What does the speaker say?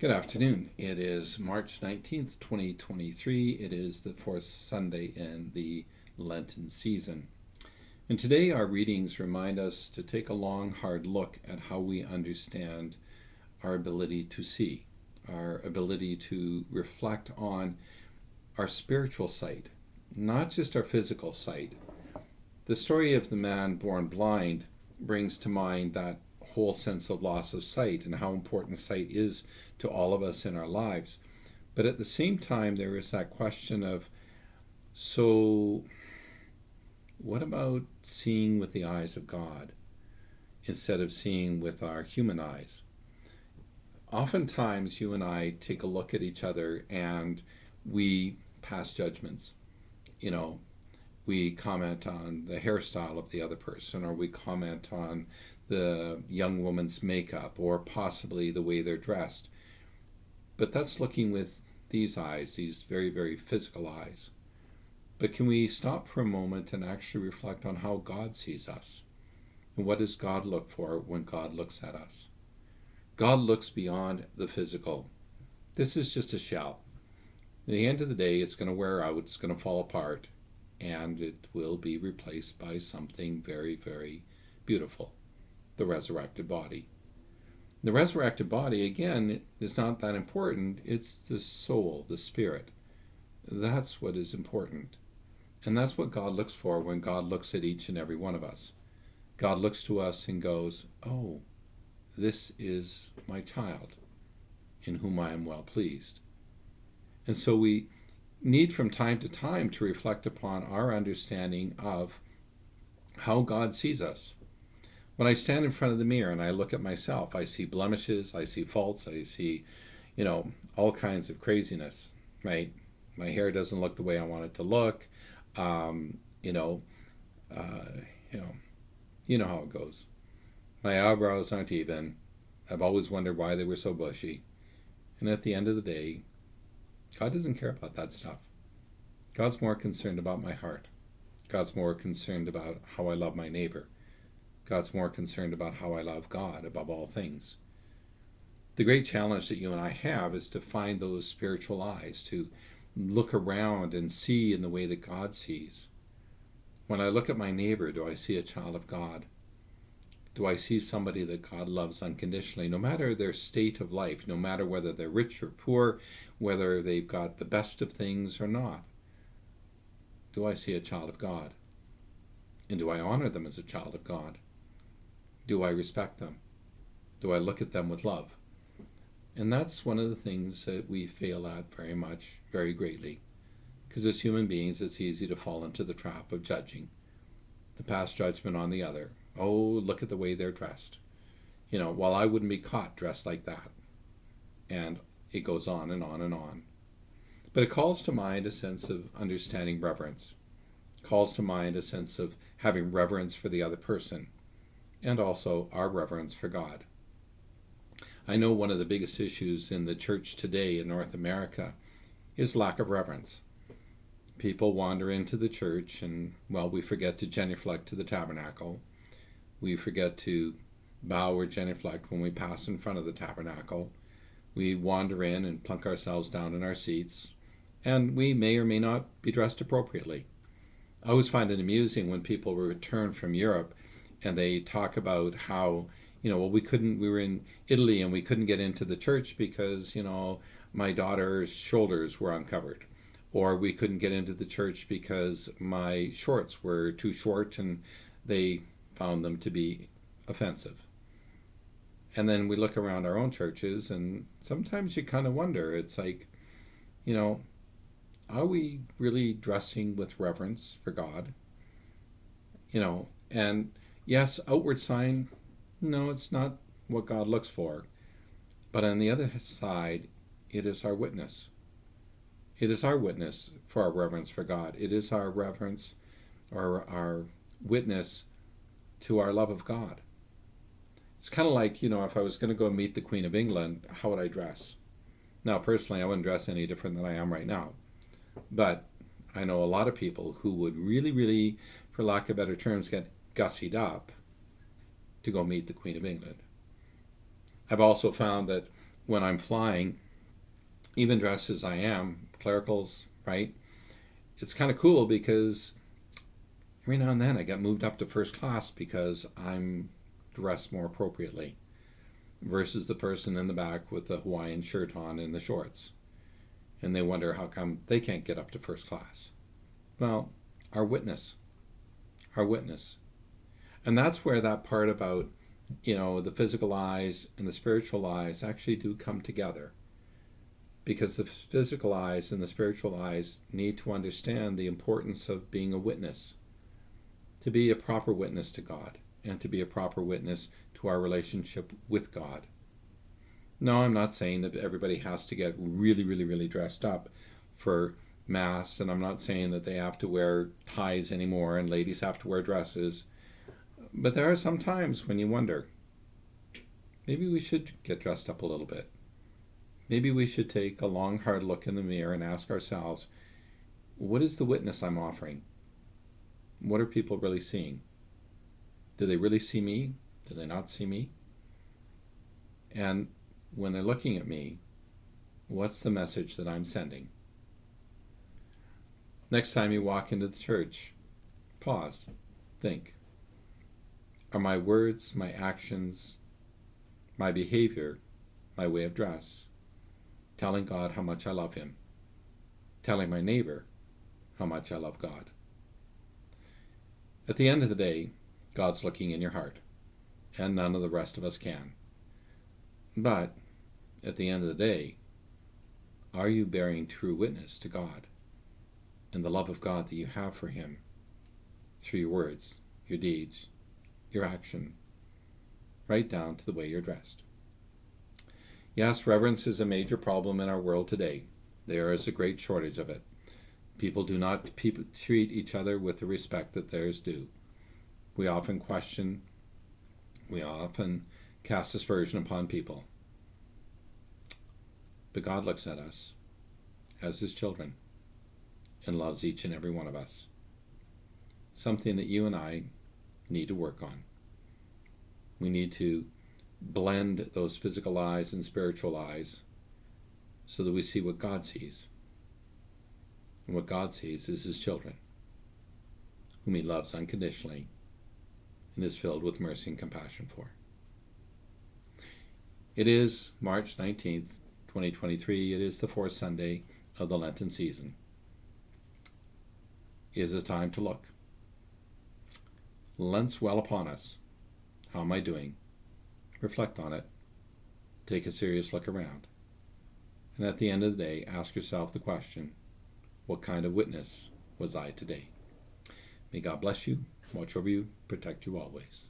Good afternoon. It is March 19th, 2023. It is the fourth Sunday in the Lenten season. And today our readings remind us to take a long, hard look at how we understand our ability to see, our ability to reflect on our spiritual sight, not just our physical sight. The story of the man born blind brings to mind that whole sense of loss of sight and how important sight is to all of us in our lives. But at the same time, there is that question of, so what about seeing with the eyes of God instead of seeing with our human eyes? Oftentimes, you and I take a look at each other and we pass judgments. You know, we comment on the hairstyle of the other person, or we comment on the young woman's makeup, or possibly the way they're dressed. But that's looking with these eyes, these very, very physical eyes. But can we stop for a moment and actually reflect on how God sees us? And what does God look for when God looks at us? God looks beyond the physical. This is just a shell. At the end of the day, it's going to wear out, it's going to fall apart, and it will be replaced by something very, very beautiful, the resurrected body. The resurrected body, again, is not that important. It's the soul, the spirit. That's what is important. And that's what God looks for when God looks at each and every one of us. God looks to us and goes, oh, this is my child, in whom I am well pleased. And so we need from time to time to reflect upon our understanding of how God sees us. When I stand in front of the mirror and I look at myself, I see blemishes, I see faults, I see, all kinds of craziness, right? My hair doesn't look the way I want it to look. Um, you know, uh, you know, you know how it goes. My eyebrows aren't even. I've always wondered why they were so bushy. And at the end of the day, God doesn't care about that stuff. God's more concerned about my heart. God's more concerned about how I love my neighbor. God's more concerned about how I love God above all things. The great challenge that you and I have is to find those spiritual eyes, to look around and see in the way that God sees. When I look at my neighbor, do I see a child of God? Do I see somebody that God loves unconditionally, no matter their state of life, no matter whether they're rich or poor, whether they've got the best of things or not? Do I see a child of God? And do I honor them as a child of God? Do I respect them? Do I look at them with love? And that's one of the things that we fail at very much, very greatly. Because as human beings, it's easy to fall into the trap of judging, to pass judgment on the other. Oh, look at the way they're dressed. Well, I wouldn't be caught dressed like that. And it goes on and on and on. But it calls to mind a sense of understanding reverence. It calls to mind a sense of having reverence for the other person, and also our reverence for God. I know one of the biggest issues in the church today in North America is lack of reverence. People wander into the church and, we forget to genuflect to the tabernacle. We forget to bow or genuflect when we pass in front of the tabernacle. We wander in and plunk ourselves down in our seats, and we may or may not be dressed appropriately. I always find it amusing when people return from Europe and they talk about how, we were in Italy and we couldn't get into the church because, my daughter's shoulders were uncovered. Or we couldn't get into the church because my shorts were too short and they found them to be offensive. And then we look around our own churches and sometimes you kind of wonder, it's like, are we really dressing with reverence for God? And yes, outward sign, no, it's not what God looks for. But on the other side, it is our witness. It is our witness for our reverence for God. It is our reverence or our witness to our love of God. It's kind of like, if I was going to go meet the Queen of England, how would I dress? Now, personally, I wouldn't dress any different than I am right now. But I know a lot of people who would really, really, for lack of better terms, get gussied up to go meet the Queen of England. I've also found that when I'm flying, even dressed as I am, clericals, right? It's kind of cool because every now and then I get moved up to first class because I'm dressed more appropriately versus the person in the back with the Hawaiian shirt on and the shorts. And they wonder how come they can't get up to first class. Well, our witness, our witness. And that's where that part about, the physical eyes and the spiritual eyes actually do come together. Because the physical eyes and the spiritual eyes need to understand the importance of being a witness, to be a proper witness to God, and to be a proper witness to our relationship with God. No, I'm not saying that everybody has to get really, really, really dressed up for Mass, and I'm not saying that they have to wear ties anymore and ladies have to wear dresses. But there are some times when you wonder, maybe we should get dressed up a little bit. Maybe we should take a long, hard look in the mirror and ask ourselves, what is the witness I'm offering? What are people really seeing? Do they really see me? Do they not see me? And when they're looking at me, what's the message that I'm sending? Next time you walk into the church, pause, think. Are my words, my actions, my behavior, my way of dress, telling God how much I love Him, telling my neighbor how much I love God? At the end of the day, God's looking in your heart, and none of the rest of us can. But at the end of the day, are you bearing true witness to God and the love of God that you have for Him through your words, your deeds, your action, right down to the way you're dressed? Yes, reverence is a major problem in our world today. There is a great shortage of it. People do not treat each other with the respect that theirs due. We often question, we often cast aspersion upon people. But God looks at us as His children and loves each and every one of us. Something that you and I need to work on. We need to blend those physical eyes and spiritual eyes so that we see what God sees. And what God sees is His children, whom He loves unconditionally and is filled with mercy and compassion for. It is March 19th, 2023. It is the fourth Sunday of the Lenten season. It is a time to look. Lent's well upon us. How am I doing? Reflect on it. Take a serious look around. And at the end of the day, ask yourself the question, what kind of witness was I today? May God bless you, watch over you, protect you always.